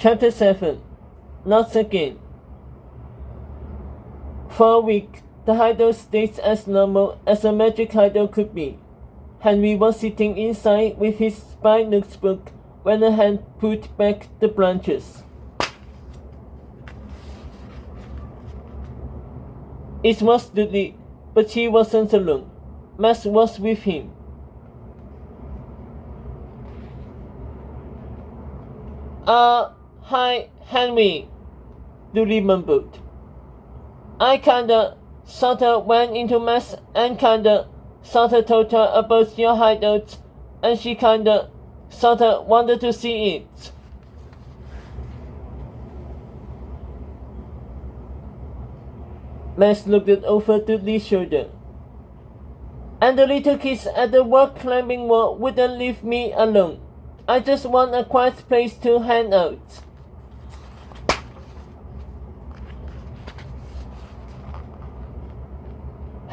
Chapter 7. Not again. For a week, the hideout stayed as normal as a magic hideout could be. Henry was sitting inside with his spy notebook when a hand put back the branches. It was Dudley, but he wasn't alone. Max was with him. Hi, Henry, Dudley mumbled. I kinda sorta went into Max and kinda sorta told her about your hideout, and she kinda sorta wanted to see it. Max looked over Dudley's shoulder. And the little kids at the rock climbing wall wouldn't leave me alone. I just want a quiet place to hang out.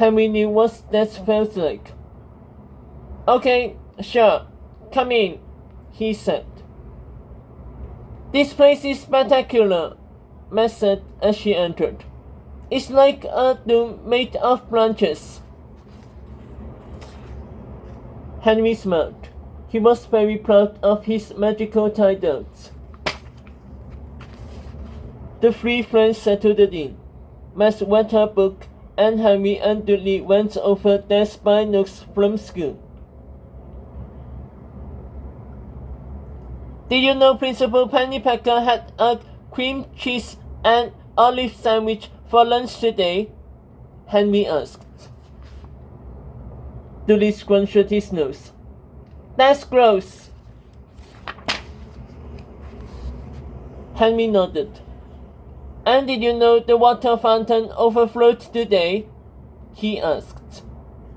Henry knew what that felt like. Okay, sure, come in, he said. This place is spectacular, Max said as she entered. It's like a dome made of branches. Henry smiled. He was very proud of his magical hideouts. The three friends settled in. Max read her book, and Henry and Dudley went over their spy notes from school. Did you know Principal Pennypacker had a cream cheese and olive sandwich for lunch today? Henry asked. Dudley scrunched his nose. That's gross. Henry nodded. And did you know the water fountain overflowed today? He asked.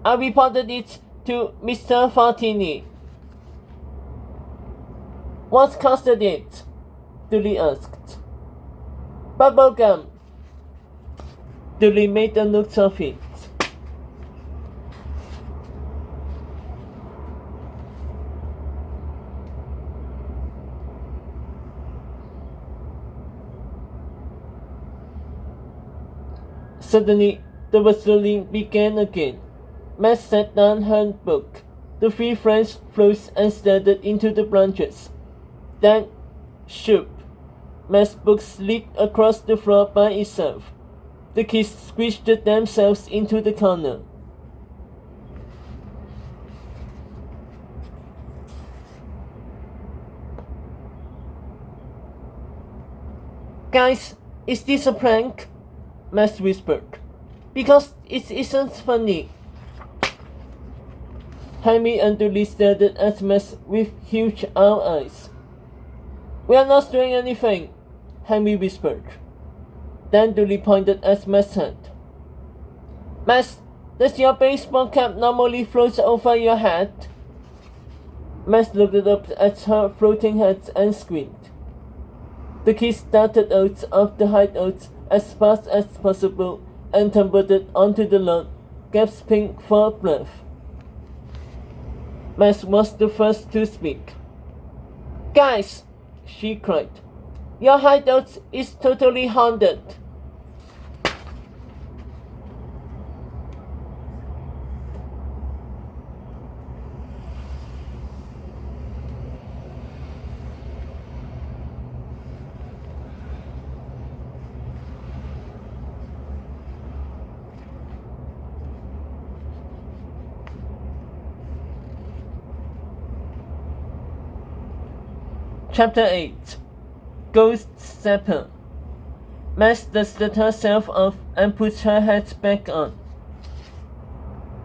I reported it to Mr. Fartini. What caused it? Dudley asked. Bubblegum. Dudley made a note of it. Suddenly, the whistling began again. Max set down her book. The three friends froze and stared into the branches. Then, shoop, Max's book slid across the floor by itself. The kids squished themselves into the corner. Guys, is this a prank? Max whispered. Because it isn't funny. Henry and Dudley stared at Max with huge owl eyes. We are not doing anything, Henry whispered. Then Dudley pointed at Max's hand. Max, does your baseball cap normally float over your head? Max looked up at her floating head and screamed. The kids darted out of the hideout as fast as possible and tumbled onto the lawn, gasping for breath. Max was the first to speak. Guys, she cried. Your hideout is totally haunted. Chapter 8. Ghost Zapper. Max dusted herself off and put her hat back on.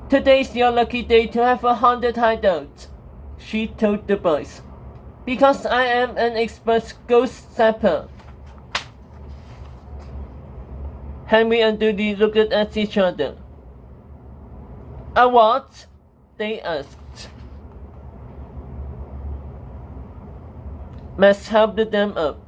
Today's your lucky day to have a haunted hideout, she told the boys. Because I am an expert ghost zapper. Henry and Dudley looked at each other. A what? They asked. Max helped them up.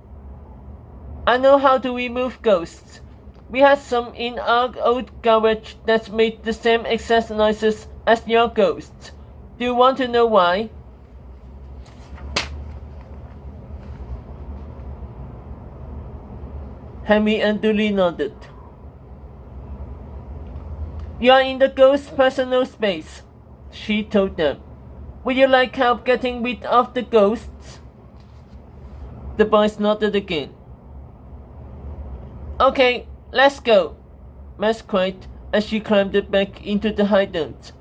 I know how to remove ghosts. We had some in our old garage that made the same exact noises as your ghost. Do you want to know why? Henry and Dooley nodded. You are in the ghost's personal space, she told them. Would you like help getting rid of the ghosts? The boys nodded again. Okay, let's go, Max cried as she climbed back into the hideout.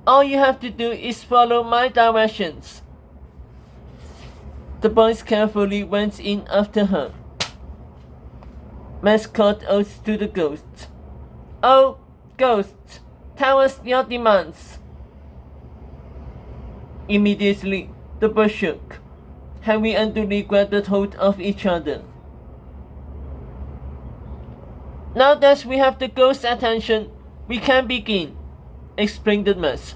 All you have to do is follow my directions. The boys carefully went in after her. Max called out to the ghosts. Oh, ghosts, tell us your demands. Immediately, the boys shook. Henry and Dooley grabbed hold of each other. Now that we have the ghost's attention, we can begin, explained the Max.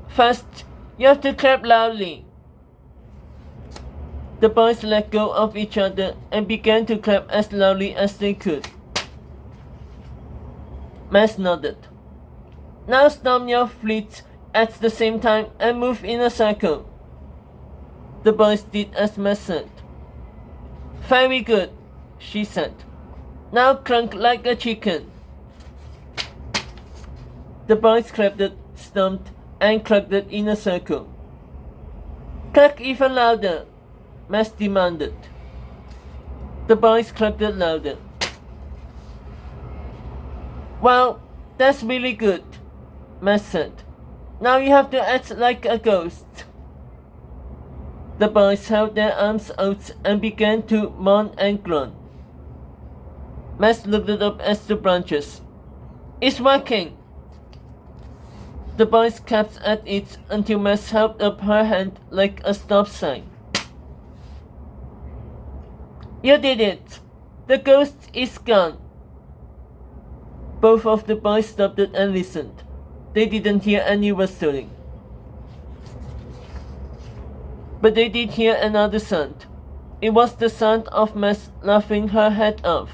First, you have to clap loudly. The boys let go of each other and began to clap as loudly as they could. Max nodded. Now stomp your feet at the same time and move in a circle. The boys did as Max said. Very good, she said. Now cluck like a chicken. The boys clapped, stomped, and clucked in a circle. Cluck even louder, Max demanded. The boys clucked louder. Well, that's really good, Max said. Now you have to act like a ghost. The boys held their arms out and began to moan and groan. Max looked up at the branches. It's working. The boys kept at it until Max held up her hand like a stop sign. You did it! The ghost is gone. Both of the boys stopped and listened. They didn't hear any rustling. But they did hear another sound. It was the sound of Max laughing her head off.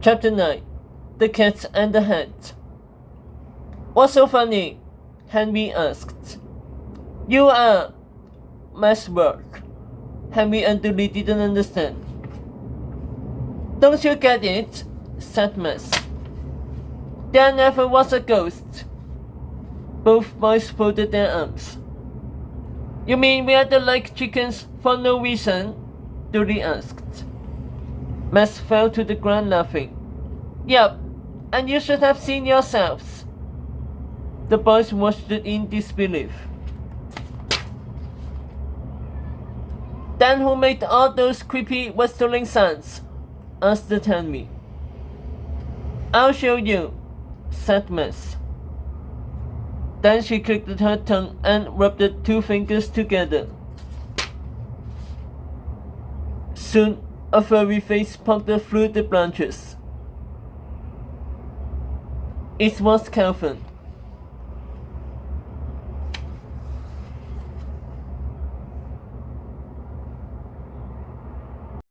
Chapter 9. The Cat and the Hat. What's so funny? Henry asked. You are Max's work. Henry and Dooley didn't understand. Don't you get it? Said Max. There never was a ghost. Both boys folded their arms. You mean we are like chickens for no reason? Dooley asked. Max fell to the ground laughing. Yup, and you should have seen yourselves. The boys watched it in disbelief. Then who made all those creepy whistling sounds? Asked Henry. I'll show you, said Max. Then she clicked her tongue and rubbed the two fingers together. Soon, a furry face poked through the branches. It was Calvin.